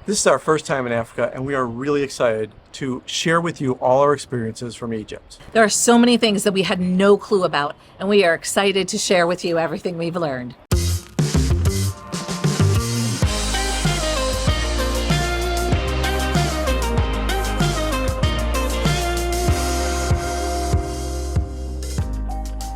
This is our first time in Africa, and we are really excited to share with you all our experiences from Egypt. There are so many things that we had no clue about, and we are excited to share with you everything we've learned.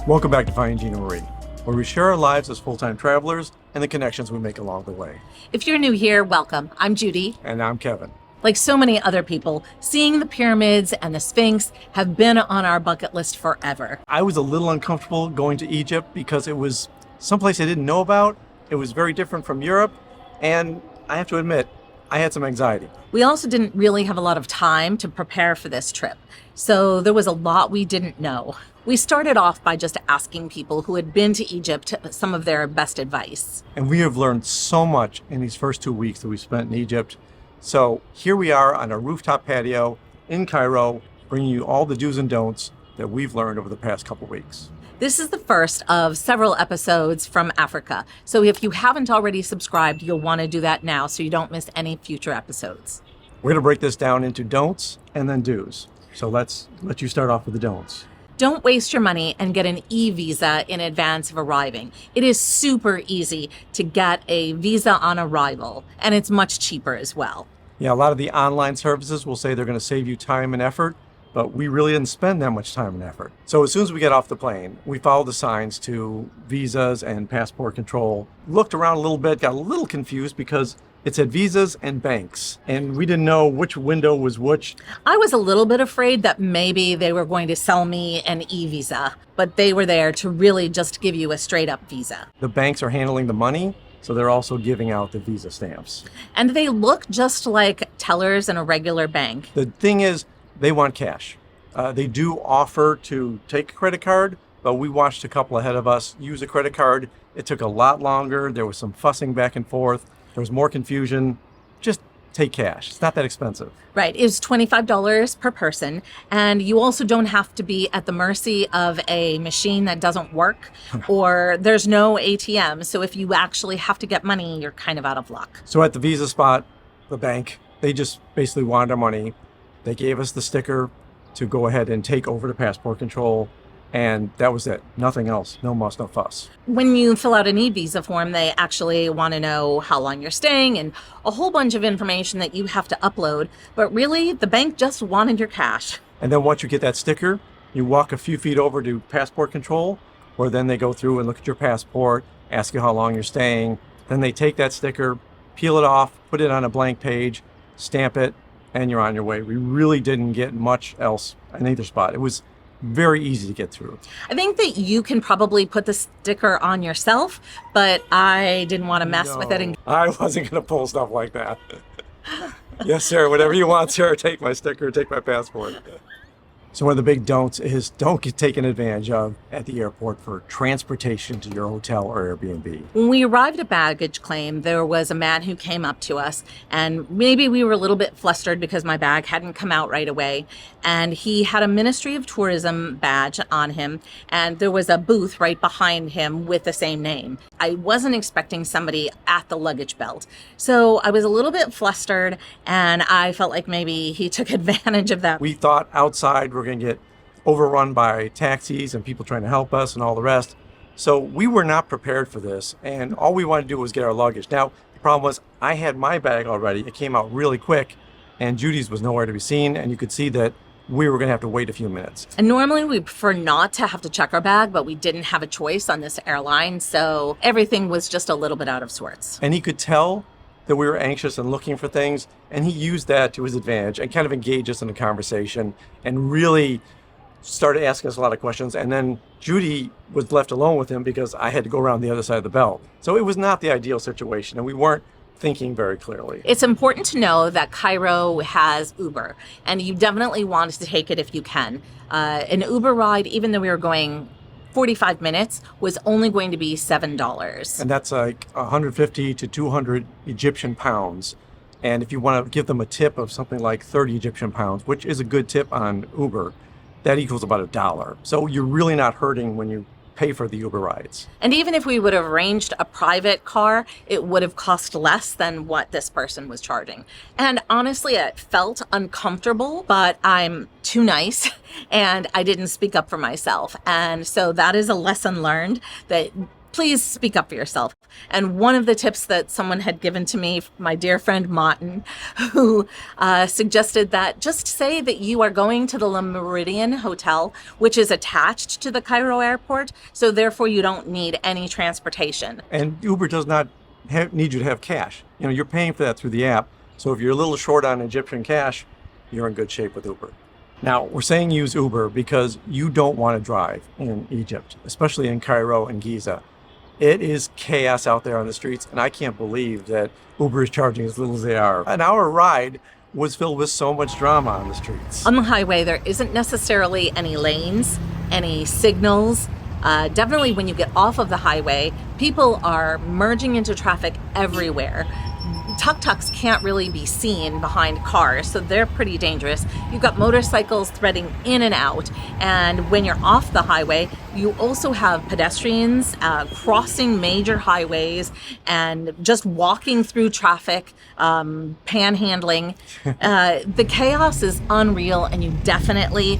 Welcome back to Finding Gina Marie, where we share our lives as full-time travelers and the connections we make along the way. If you're new here, welcome. I'm Judy. And I'm Kevin. Like so many other people, seeing the pyramids and the Sphinx have been on our bucket list forever. I was a little uncomfortable going to Egypt because it was someplace I didn't know about. It was very different from Europe, and I have to admit, I had some anxiety. We also didn't really have a lot of time to prepare for this trip, so there was a lot we didn't know. We started off by just asking people who had been to Egypt some of their best advice. And we have learned so much in these first 2 weeks that we spent in Egypt. So here we are on a rooftop patio in Cairo, bringing you all the do's and don'ts that we've learned over the past couple weeks. This is the first of several episodes from Africa. So if you haven't already subscribed, you'll want to do that now so you don't miss any future episodes. We're going to break this down into don'ts and then do's. So let's let you start off with the don'ts. Don't waste your money and get an eVisa in advance of arriving. It is super easy to get a visa on arrival, and it's much cheaper as well. Yeah, a lot of the online services will say they're going to save you time and effort, but we really didn't spend that much time and effort. So as soon as we get off the plane, we followed the signs to visas and passport control, looked around a little bit, got a little confused because it said visas and banks, and we didn't know which window was which. I was a little bit afraid that maybe they were going to sell me an eVisa, but they were there to really just give you a straight up visa. The banks are handling the money, so they're also giving out the visa stamps. And they look just like tellers in a regular bank. The thing is, they want cash. They do offer to take a credit card, but we watched a couple ahead of us use a credit card. It took a lot longer. There was some fussing back and forth. There was more confusion. Just take cash. It's not that expensive. Right. It's $25 per person. And you also don't have to be at the mercy of a machine that doesn't work or there's no ATM. So if you actually have to get money, you're kind of out of luck. So at the Visa spot, the bank, they just basically wanted our money. They gave us the sticker to go ahead and take over to passport control. And that was it. Nothing else. No muss, no fuss. When you fill out an eVisa form, they actually want to know how long you're staying and a whole bunch of information that you have to upload. But really, the bank just wanted your cash. And then once you get that sticker, you walk a few feet over to passport control, where then they go through and look at your passport, ask you how long you're staying. Then they take that sticker, peel it off, put it on a blank page, stamp it, and you're on your way. We really didn't get much else in either spot. It was very easy to get through. I think that you can probably put the sticker on yourself, but I didn't want to mess with it. I wasn't going to pull stuff like that. Yes, sir. Whatever you want, sir. Take my sticker, take my passport. So one of the big don'ts is don't get taken advantage of at the airport for transportation to your hotel or Airbnb. When we arrived at baggage claim, there was a man who came up to us, and maybe we were a little bit flustered because my bag hadn't come out right away. And he had a Ministry of Tourism badge on him, and there was a booth right behind him with the same name. I wasn't expecting somebody at the luggage belt. So I was a little bit flustered, and I felt like maybe he took advantage of that. We thought outside we're going to get overrun by taxis and people trying to help us and all the rest. So we were not prepared for this, and all we wanted to do was get our luggage. Now, the problem was I had my bag already. It came out really quick, and Judy's was nowhere to be seen, and you could see that we were going to have to wait a few minutes. And normally we prefer not to have to check our bag, but we didn't have a choice on this airline, so everything was just a little bit out of sorts. And he could tell that we were anxious and looking for things, and he used that to his advantage and kind of engaged us in a conversation and really started asking us a lot of questions. And then Judy was left alone with him because I had to go around the other side of the belt. So it was not the ideal situation, and we weren't thinking very clearly. It's important to know that Cairo has Uber, and you definitely want to take it if you can. An Uber ride, even though we were going 45 minutes, was only going to be $7. And that's like 150 to 200 Egyptian pounds. And if you want to give them a tip of something like 30 Egyptian pounds, which is a good tip on Uber, that equals about $1. So you're really not hurting when you pay for the Uber rides. And even if we would have arranged a private car, it would have cost less than what this person was charging. And honestly, it felt uncomfortable, but I'm too nice and I didn't speak up for myself. And so that is a lesson learned, that please speak up for yourself. And one of the tips that someone had given to me, my dear friend Martin, who suggested that just say that you are going to the Meridian Hotel, which is attached to the Cairo airport, so therefore you don't need any transportation. And Uber does not need you to have cash. You're paying for that through the app. So if you're a little short on Egyptian cash, you're in good shape with Uber. Now, we're saying use Uber because you don't want to drive in Egypt, especially in Cairo and Giza. It is chaos out there on the streets, and I can't believe that Uber is charging as little as they are. An hour ride was filled with so much drama on the streets. On the highway, there isn't necessarily any lanes, any signals. Definitely when you get off of the highway, people are merging into traffic everywhere. Tuk-tuks can't really be seen behind cars, so they're pretty dangerous. You've got motorcycles threading in and out, and when you're off the highway, you also have pedestrians crossing major highways and just walking through traffic, panhandling. The chaos is unreal, and you definitely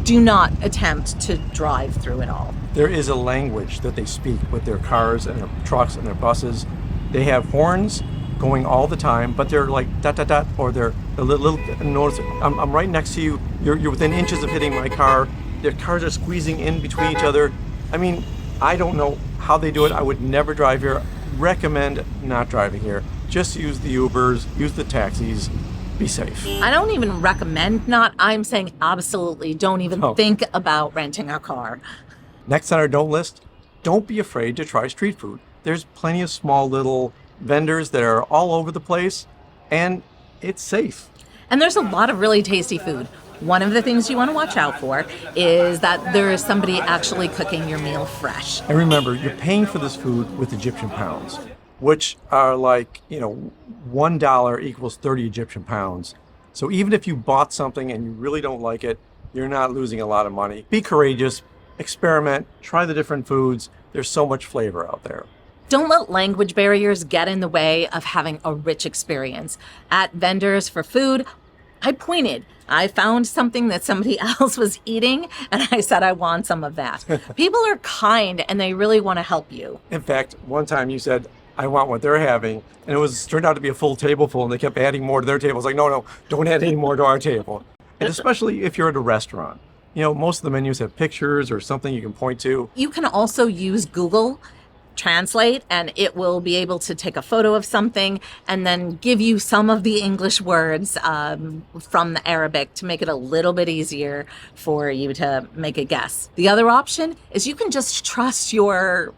do not attempt to drive through it all. There is a language that they speak with their cars and their trucks and their buses. They have horns going all the time, but they're like dot dot dot, or they're a little notice. I'm right next to you. You're within inches of hitting my car. Their cars are squeezing in between each other. I mean, I don't know how they do it. I would never drive here. Recommend not driving here. Just use the Ubers, use the taxis. Be safe. I don't even recommend not. I'm saying absolutely don't even think about renting a car. Next on our don't list, don't be afraid to try street food. There's plenty of small little vendors that are all over the place, and it's safe. And there's a lot of really tasty food. One of the things you want to watch out for is that there is somebody actually cooking your meal fresh. And remember, you're paying for this food with Egyptian pounds, which are like, $1 equals 30 Egyptian pounds. So even if you bought something and you really don't like it, you're not losing a lot of money. Be courageous, experiment, try the different foods. There's so much flavor out there. Don't let language barriers get in the way of having a rich experience. At vendors for food, I pointed. I found something that somebody else was eating, and I said, I want some of that. People are kind, and they really want to help you. In fact, one time you said, I want what they're having, and it turned out to be a full table full, and they kept adding more to their table. It's like, no, don't add any more to our table. And especially if you're at a restaurant. Most of the menus have pictures or something you can point to. You can also use Google Translate, and it will be able to take a photo of something and then give you some of the English words from the Arabic to make it a little bit easier for you to make a guess. The other option is you can just trust your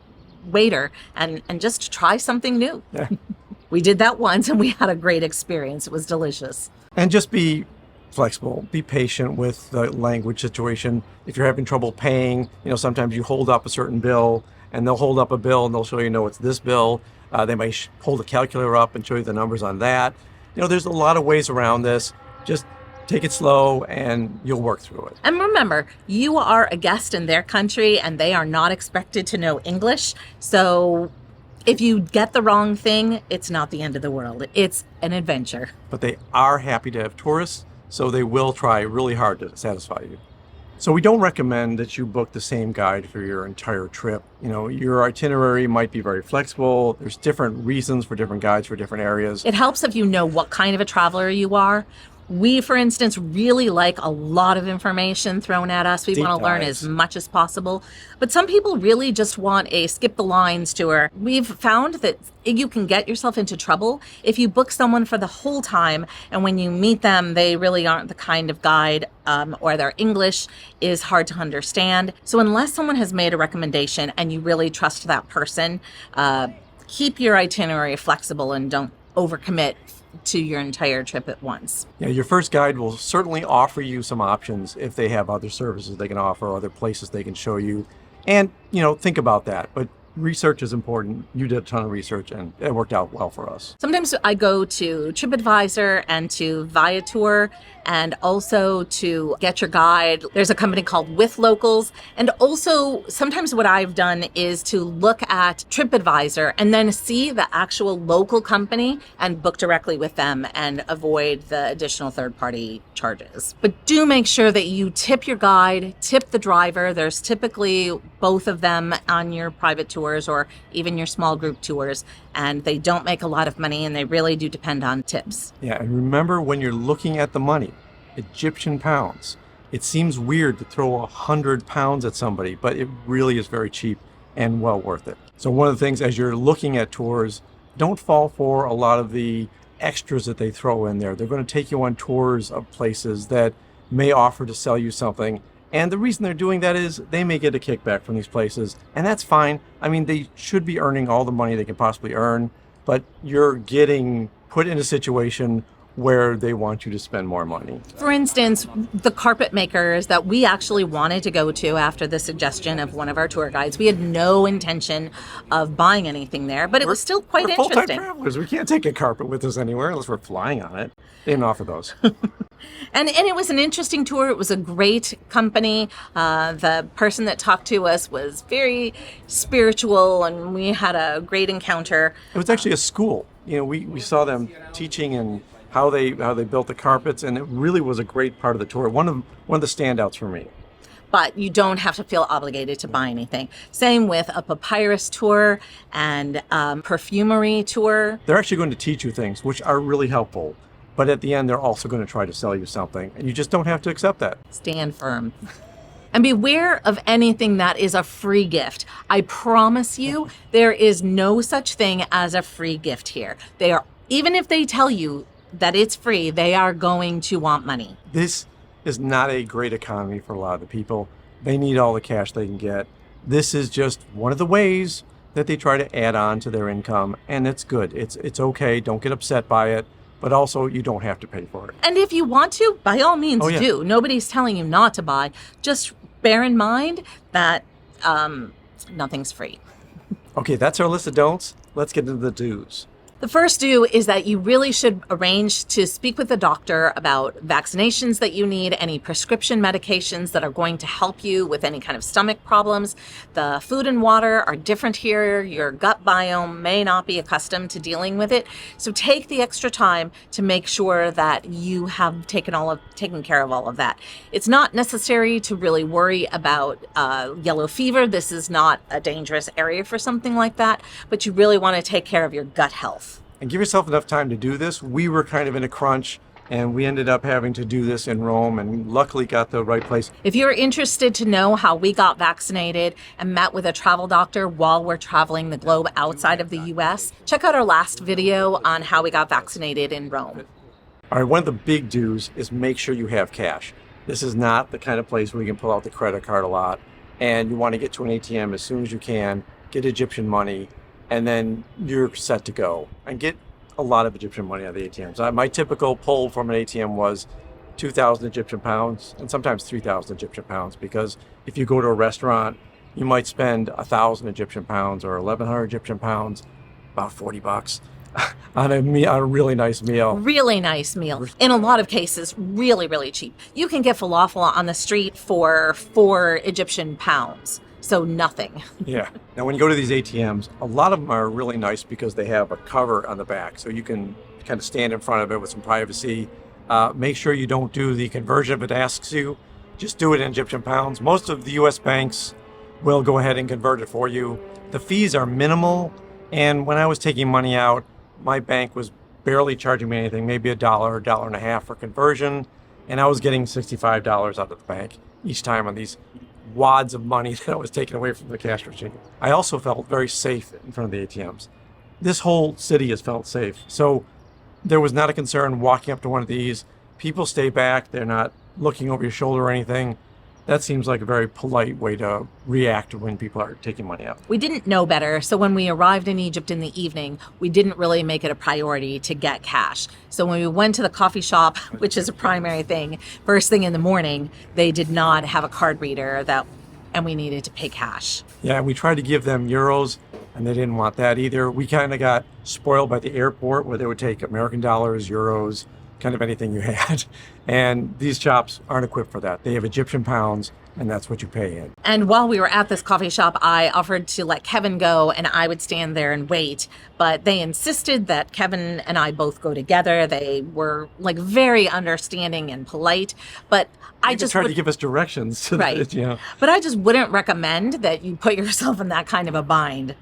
waiter and just try something new. Yeah. We did that once and we had a great experience. It was delicious. And just be flexible, be patient with the language situation. If you're having trouble paying, sometimes you hold up a certain bill, and they'll hold up a bill and they'll show you, it's this bill. They might hold a calculator up and show you the numbers on that. There's a lot of ways around this. Just take it slow and you'll work through it. And remember, you are a guest in their country and they are not expected to know English. So if you get the wrong thing, it's not the end of the world. It's an adventure. But they are happy to have tourists, so they will try really hard to satisfy you. So we don't recommend that you book the same guide for your entire trip. Your itinerary might be very flexible. There's different reasons for different guides for different areas. It helps if you know what kind of a traveler you are. We, for instance, really like a lot of information thrown at us. We want to learn as much as possible. But some people really just want a skip the lines tour. We've found that you can get yourself into trouble if you book someone for the whole time, and when you meet them, they really aren't the kind of guide, or their English is hard to understand. So unless someone has made a recommendation and you really trust that person, keep your itinerary flexible and don't overcommit to your entire trip at once. Yeah, your first guide will certainly offer you some options if they have other services they can offer, or other places they can show you. And, think about that. But research is important. You did a ton of research and it worked out well for us. Sometimes I go to TripAdvisor and to Viator, and also to get your guide. There's a company called With Locals. And also sometimes what I've done is to look at TripAdvisor and then see the actual local company and book directly with them and avoid the additional third-party charges. But do make sure that you tip your guide, tip the driver. There's typically both of them on your private tours or even your small group tours, and they don't make a lot of money and they really do depend on tips. Yeah, and remember when you're looking at the money, Egyptian pounds. It seems weird to throw 100 pounds at somebody, but it really is very cheap and well worth it. So one of the things as you're looking at tours, don't fall for a lot of the extras that they throw in there. They're going to take you on tours of places that may offer to sell you something. And the reason they're doing that is they may get a kickback from these places, and that's fine. I mean, they should be earning all the money they can possibly earn, but you're getting put in a situation where they want you to spend more money. For instance, the carpet makers that we actually wanted to go to after the suggestion of one of our tour guides, we had no intention of buying anything there, but it was still quite we're interesting. Full-time travelers. We can't take a carpet with us anywhere unless we're flying on it. They didn't offer those. And it was an interesting tour. It was a great company. The person that talked to us was very spiritual, and we had a great encounter. It was actually a school. You know, we saw them teaching and how they built the carpets, and it really was a great part of the tour. One of the standouts for me. But you don't have to feel obligated to buy anything. Same with a papyrus tour and perfumery tour. They're actually going to teach you things, which are really helpful. But at the end, they're also going to try to sell you something, and you just don't have to accept that. Stand firm. And beware of anything that is a free gift. I promise you, there is no such thing as a free gift here. Even if they tell you that it's free, they are going to want money. This is not a great economy for a lot of the people. They need all the cash they can get. This is just one of the ways that they try to add on to their income, and it's good. It's okay. Don't get upset by it. But also, you don't have to pay for it. And if you want to, by all means do. Nobody's telling you not to buy. Just bear in mind that nothing's free. Okay, that's our list of don'ts. Let's get into the do's. The first do is that you really should arrange to speak with the doctor about vaccinations that you need, any prescription medications that are going to help you with any kind of stomach problems. The food and water are different here. Your gut biome may not be accustomed to dealing with it. So take the extra time to make sure that you have taken care of all of that. It's not necessary to really worry about yellow fever. This is not a dangerous area for something like that, but you really want to take care of your gut health. And give yourself enough time to do this. We were kind of in a crunch, and we ended up having to do this in Rome, and luckily got the right place. If you're interested to know how we got vaccinated and met with a travel doctor while we're traveling the globe outside of the U.S., check out our last video on how we got vaccinated in Rome. All right, one of the big do's is make sure you have cash. This is not the kind of place where you can pull out the credit card a lot, and you want to get to an ATM as soon as you can, get Egyptian money, and then you're set to go. And get a lot of Egyptian money out of the ATMs. My typical pull from an ATM was 2,000 Egyptian pounds and sometimes 3,000 Egyptian pounds, because if you go to a restaurant, you might spend 1,000 Egyptian pounds or 1,100 Egyptian pounds, about $40 on a really nice meal. Really nice meal. In a lot of cases, really, really cheap. You can get falafel on the street for 4 Egyptian pounds. So nothing. Yeah. Now, when you go to these ATMs, a lot of them are really nice because they have a cover on the back, so you can kind of stand in front of it with some privacy. Make sure you don't do the conversion if it asks you. Just do it in Egyptian pounds. Most of the U.S. banks will go ahead and convert it for you. The fees are minimal, and when I was taking money out, my bank was barely charging me anything, maybe $1, $1.50 for conversion, and I was getting $65 out of the bank each time on these wads of money that I was taking away from the cash machine. I also felt very safe in front of the ATMs. This whole city has felt safe. So there was not a concern walking up to one of these. People stay back. They're not looking over your shoulder or anything. That seems like a very polite way to react when people are taking money out. We didn't know better, so when we arrived in Egypt in the evening, we didn't really make it a priority to get cash. So when we went to the coffee shop, which is a primary thing, first thing in the morning, they did not have a card reader and we needed to pay cash. Yeah, we tried to give them euros, and they didn't want that either. We kind of got spoiled by the airport where they would take American dollars, euros, kind of anything you had. And these shops aren't equipped for that. They have Egyptian pounds, and that's what you pay in. And while we were at this coffee shop, I offered to let Kevin go and I would stand there and wait. But they insisted that Kevin and I both go together. They were like very understanding and polite. But I just tried to give us directions. Right. You know. But I just wouldn't recommend that you put yourself in that kind of a bind.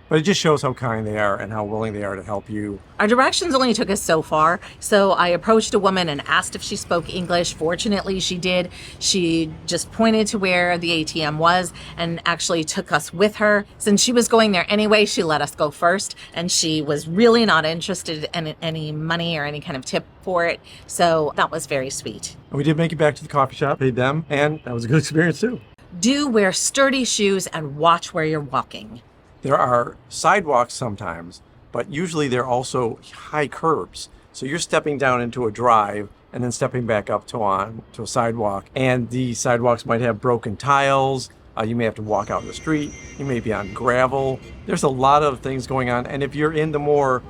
But it just shows how kind they are and how willing they are to help you. Our directions only took us so far, so I approached a woman and asked if she spoke English. Fortunately, she did. She just pointed to where the ATM was and actually took us with her. Since she was going there anyway, she let us go first, and she was really not interested in any money or any kind of tip for it, so that was very sweet. And we did make it back to the coffee shop, paid them, and that was a good experience too. Do wear sturdy shoes and watch where you're walking. There are sidewalks sometimes, but usually they're also high curbs. So you're stepping down into a drive and then stepping back up to a sidewalk. And the sidewalks might have broken tiles. You may have to walk out in the street. You may be on gravel. There's a lot of things going on. And if you're in the more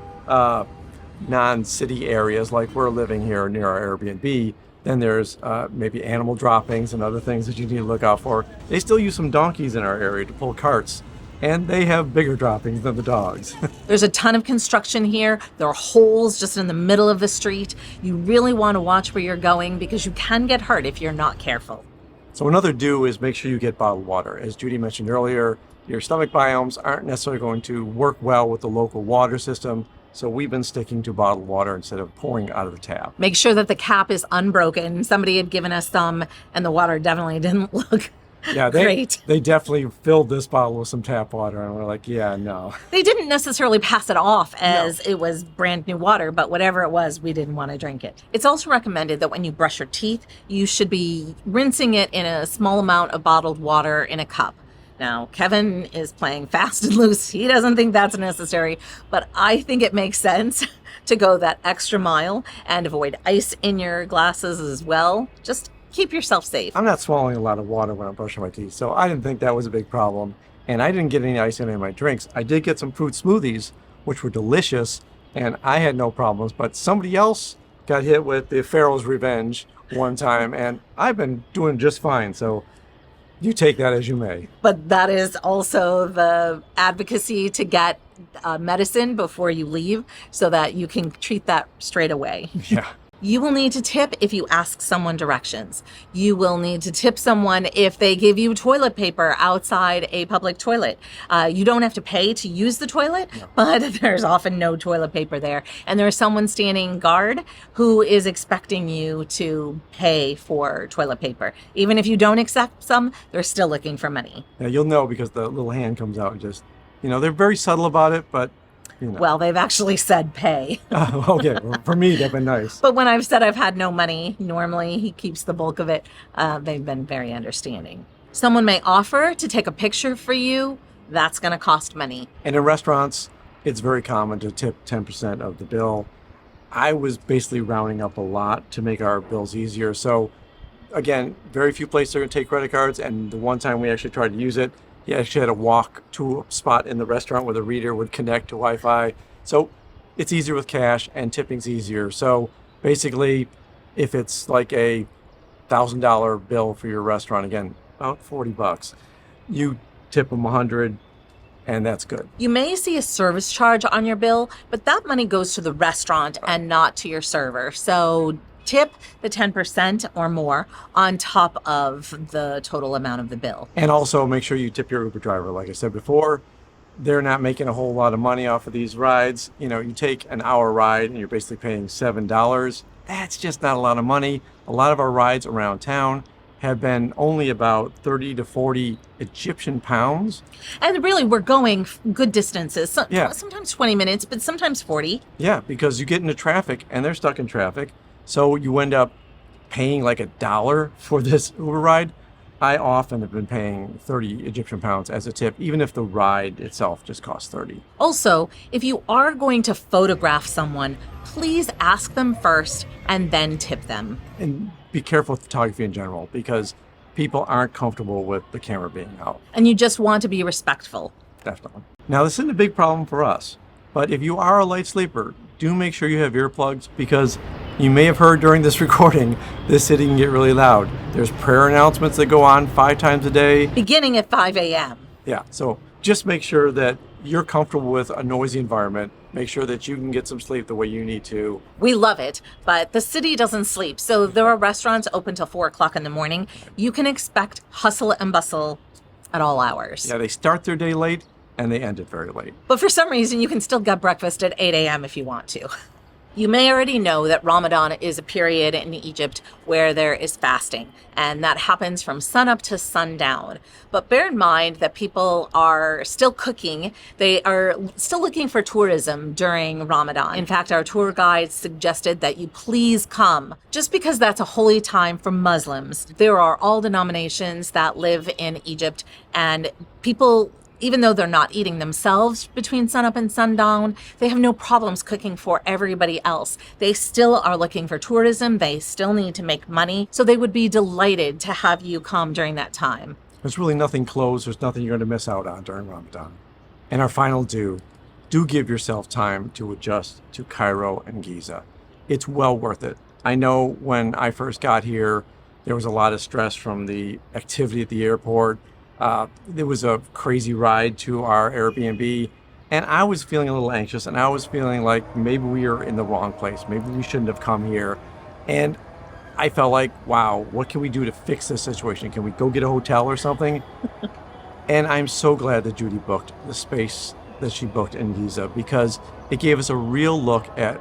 non-city areas like we're living here near our Airbnb, then there's maybe animal droppings and other things that you need to look out for. They still use some donkeys in our area to pull carts. And they have bigger droppings than the dogs. There's a ton of construction here. There are holes just in the middle of the street. You really want to watch where you're going because you can get hurt if you're not careful. So another do is make sure you get bottled water. As Judy mentioned earlier, your stomach biomes aren't necessarily going to work well with the local water system. So we've been sticking to bottled water instead of pouring out of the tap. Make sure that the cap is unbroken. Somebody had given us some and the water definitely didn't look Yeah, great. They definitely filled this bottle with some tap water, and we're like, yeah, no. They didn't necessarily pass it off as it was brand new water, but whatever it was, we didn't want to drink it. It's also recommended that when you brush your teeth, you should be rinsing it in a small amount of bottled water in a cup. Now, Kevin is playing fast and loose. He doesn't think that's necessary, but I think it makes sense to go that extra mile and avoid ice in your glasses as well. Just keep yourself safe. I'm not swallowing a lot of water when I'm brushing my teeth, so I didn't think that was a big problem. And I didn't get any ice in any of my drinks. I did get some fruit smoothies, which were delicious, and I had no problems. But somebody else got hit with the Pharaoh's Revenge one time, and I've been doing just fine. So you take that as you may. But that is also the advocacy to get medicine before you leave so that you can treat that straight away. Yeah. You will need to tip if you ask someone directions. You will need to tip someone if they give you toilet paper outside a public toilet. You don't have to pay to use the toilet, but there's often no toilet paper there. And there's someone standing guard who is expecting you to pay for toilet paper. Even if you don't accept some, they're still looking for money. Yeah, you'll know because the little hand comes out and just, they're very subtle about it, but Well, they've actually said pay. Okay, well, for me, they've been nice. But when I've said I've had no money, normally he keeps the bulk of it. They've been very understanding. Someone may offer to take a picture for you. That's going to cost money. And in restaurants, it's very common to tip 10% of the bill. I was basically rounding up a lot to make our bills easier. So again, very few places are going to take credit cards. And the one time we actually tried to use it, you actually had to walk to a spot in the restaurant where the reader would connect to Wi-Fi. So it's easier with cash and tipping's easier. So basically, if it's like a $1,000 bill for your restaurant, again, about $40, you tip them $100 and that's good. You may see a service charge on your bill, but that money goes to the restaurant and not to your server. So tip the 10% or more on top of the total amount of the bill. And also make sure you tip your Uber driver. Like I said before, they're not making a whole lot of money off of these rides. You take an hour ride and you're basically paying $7. That's just not a lot of money. A lot of our rides around town have been only about 30 to 40 Egyptian pounds. And really, we're going good distances. Sometimes 20 minutes, but sometimes 40. Yeah, because you get into traffic and they're stuck in traffic. So you end up paying like $1 for this Uber ride. I often have been paying 30 Egyptian pounds as a tip, even if the ride itself just costs 30. Also, if you are going to photograph someone, please ask them first and then tip them. And be careful with photography in general because people aren't comfortable with the camera being out. And you just want to be respectful. Definitely. Now, this isn't a big problem for us, but if you are a light sleeper, do make sure you have earplugs because You may have heard during this recording, this city can get really loud. There's prayer announcements that go on 5 times a day. Beginning at 5 a.m. Yeah, so just make sure that you're comfortable with a noisy environment. Make sure that you can get some sleep the way you need to. We love it, but the city doesn't sleep. So there are restaurants open till 4 o'clock in the morning. You can expect hustle and bustle at all hours. Yeah, they start their day late and they end it very late. But for some reason, you can still get breakfast at 8 a.m. if you want to. You may already know that Ramadan is a period in Egypt where there is fasting, and that happens from sunup to sundown. But bear in mind that people are still cooking. They are still looking for tourism during Ramadan. In fact, our tour guides suggested that you please come, just because that's a holy time for Muslims. There are all denominations that live in Egypt, and people, even though they're not eating themselves between sunup and sundown, they have no problems cooking for everybody else. They still are looking for tourism. They still need to make money. So they would be delighted to have you come during that time. There's really nothing closed. There's nothing you're going to miss out on during Ramadan. And our final do give yourself time to adjust to Cairo and Giza. It's well worth it. I know when I first got here, there was a lot of stress from the activity at the airport. There was a crazy ride to our Airbnb, and I was feeling a little anxious, and I was feeling like maybe we were in the wrong place. Maybe we shouldn't have come here. And I felt like, wow, what can we do to fix this situation? Can we go get a hotel or something? And I'm so glad that Judy booked the space that she booked in Giza, because it gave us a real look at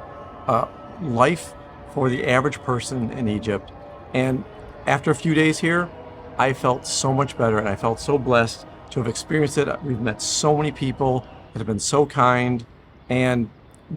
life for the average person in Egypt. And after a few days here, I felt so much better, and I felt so blessed to have experienced it. We've met so many people that have been so kind, and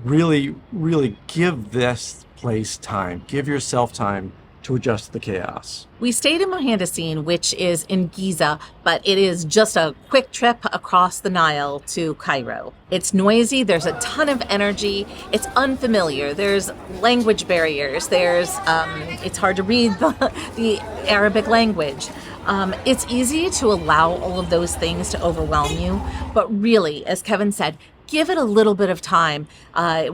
really, really give this place time. Give yourself time to adjust to the chaos. We stayed in Mohandassine, which is in Giza, but it is just a quick trip across the Nile to Cairo. It's noisy, there's a ton of energy, it's unfamiliar, there's language barriers, it's hard to read the Arabic language. It's easy to allow all of those things to overwhelm you, but really, as Kevin said, give it a little bit of time.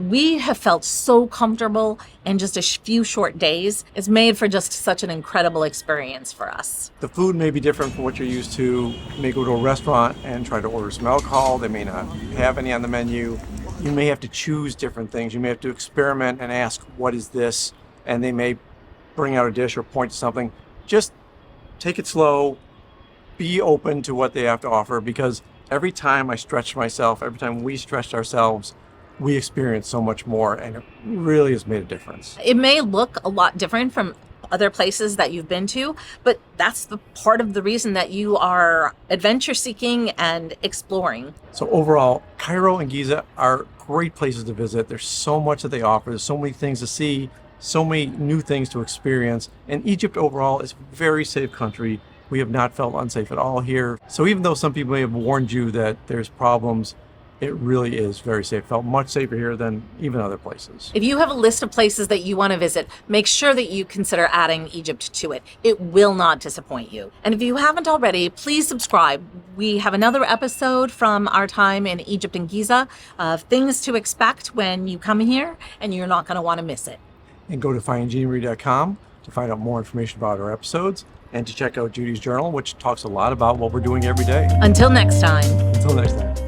We have felt so comfortable in just a few short days. It's made for just such an incredible experience for us. The food may be different from what you're used to. You may go to a restaurant and try to order some alcohol. They may not have any on the menu. You may have to choose different things. You may have to experiment and ask, what is this? And they may bring out a dish or point to something. Just take it slow. Be open to what they have to offer, because every time I stretched myself, every time we stretched ourselves, we experienced so much more, and it really has made a difference. It may look a lot different from other places that you've been to, but that's the part of the reason that you are adventure seeking and exploring. So overall, Cairo and Giza are great places to visit. There's so much that they offer. There's so many things to see, so many new things to experience. And Egypt overall is a very safe country. We have not felt unsafe at all here. So even though some people may have warned you that there's problems, it really is very safe. Felt much safer here than even other places. If you have a list of places that you want to visit, make sure that you consider adding Egypt to it. It will not disappoint you. And if you haven't already, please subscribe. We have another episode from our time in Egypt and Giza of things to expect when you come here, and you're not going to want to miss it. And go to findingginamarie.com to find out more information about our episodes, and to check out Judy's journal, which talks a lot about what we're doing every day. Until next time. Until next time.